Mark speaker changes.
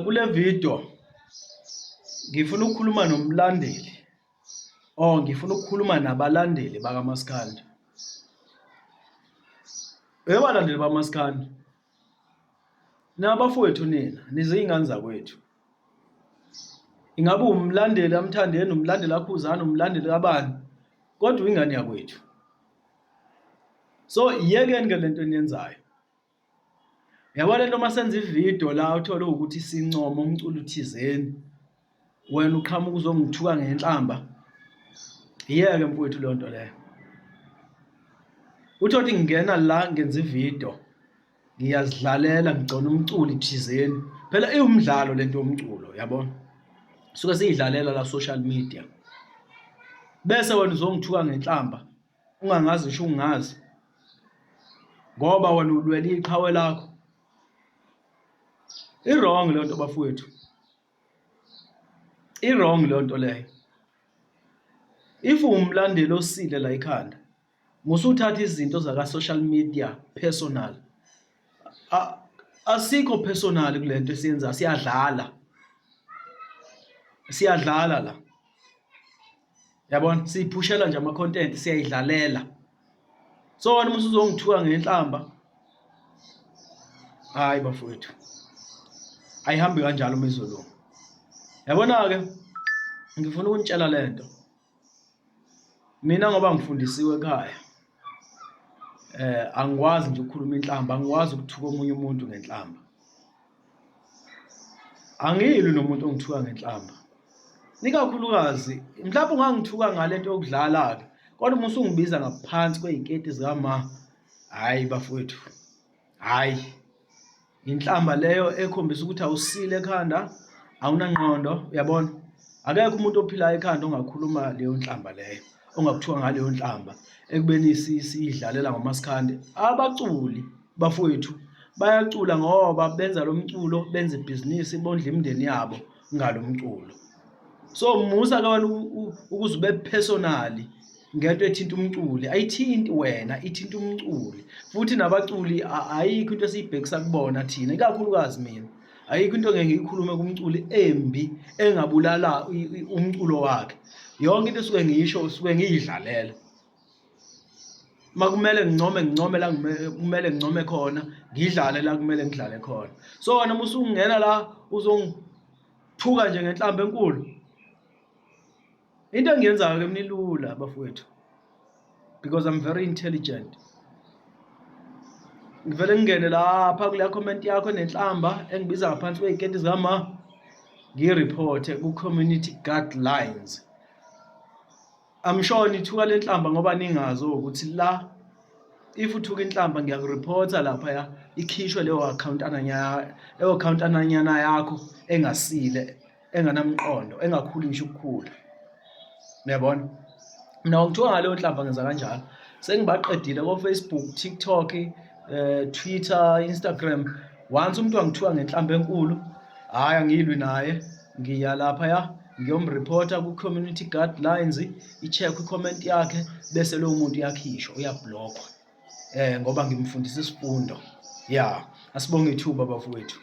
Speaker 1: Kule video ngifuna ukukhuluma nomlandeli ngifuna ukukhuluma nabalandeli bakaMaskandi. Balandeli bakaMaskandi, nabafowethu nina nizingane zakwethu. Ingabe umlandeli kaMthandeni, umlandeli kaKhuzani, umlandeli kabani, kodwa ingane yakwethu. So yekeni ke lento eniyenzayo. Yabo lento masenza ivideo la uthole ukuthi sincoma umculo uthizeni, wena uqhamuka uzongithuka ngenhlamba. Yeke mfowethu le nto leyo. Uthothi ngingena la ngenza ivideo, ngiyazidlalela ngicona umculo thizeni. Phela iwumdlalo lento yomculo, yabona. Suke siyidlalela la social media. Bese wena uzongithuka ngenhlamba, ungangazi ngisho ungazi. Ngoba wena ulwela iqhawe lakho. I-wrong le nto bafowethu. I-wrong le nto leyo. If umlandeli osile la ekhanda, musuthatha izinto zaka social media personal. Asikho personal kule nto esiyenza, siyadlala. Siyadlala la. Yabona, siphushela nje ama content, siyayidlalela. So wena musuzongithuka ngenhlamba. Hayi bafowethu. Ayihambi kanjalo mezolo. Yabona ke ngifuna ukunitshela lento. Mina ngoba ngifundisiwe ekhaya. Angikwazi nje ukukhuluma inhlamba, angikwazi ukuthuka omunye umuntu ngenhlamba. Angilwi nomuntu ongithuka ngenhlamba. Nikakhulukazi mhlawumbe ungangithuka ngalento yokudlala ke, kodwa uma usungibiza ngaphansi kweziketi zikama, hayi bafowethu. Hayi. Inhlamba leyo ekhombisa ukuthi awusile ekhanda, awunangqondo, uyabona? Akekho umuntu ophilayo ekhanda ongakhuluma leyo nhlamba leyo, ongakuthuka ngaleyo nhlamba ekubeni siyidlalela ngoMaskandi. Abaculi bafowethu bayacula ngoba benza lo mculo, benza ibhizinisi, bondla imindeni yabo ngalo mculo. So musa ke wena ukuze ube personal ngento ethinta umculi, ayithinti wena, ithinta umculi. Futhi nabaculi ayikho into esiyibhekisa kubona thina, ikakhulukazi mina. Ayikho into ngeke ngiyikhulume kumculi embi engabulala umculo wakhe. Yonke into esuke ngiyisho usuke ngiyidlalela. Makumele ngincome la kumele ngincome khona, ngidlale la kumele ngidlale khona. So wena musungena la uzongithuka nje ngenhlamba enkulu. Into engiyenzayo ke mina ilula bafowethu, because I'm very intelligent. Ngivele ngingene lapha kule comment yakho nenhlamba engibiza ngaphansi kweziketi zikama, ngireport ku community guidelines. I'm sure nithuka le nhlamba ngoba ningazi ukuthi la if uthuka inhlamba ngiyakureporta lapha ya ikhishwe leyo account ananyana yakho engasile, enganamqondo, engakhuli ngisho ukukhula. Uyabona? Mina ngithuka ngaleyo nhlamba ngenza kanjalo. Sengibaqedile ko Facebook, TikTok, Twitter, Instagram. Once umuntu angithuka ngenhlamba enkulu, hayi angilwi naye, ngiya lapha ya ngiyomreporta ku community guidelines, i-check i-comment yakhe bese lo muntu uyakhishwa, uyablockwa. Ngoba ngimfundisa isifundo. Yeah, asibonge ithuba bafowethu.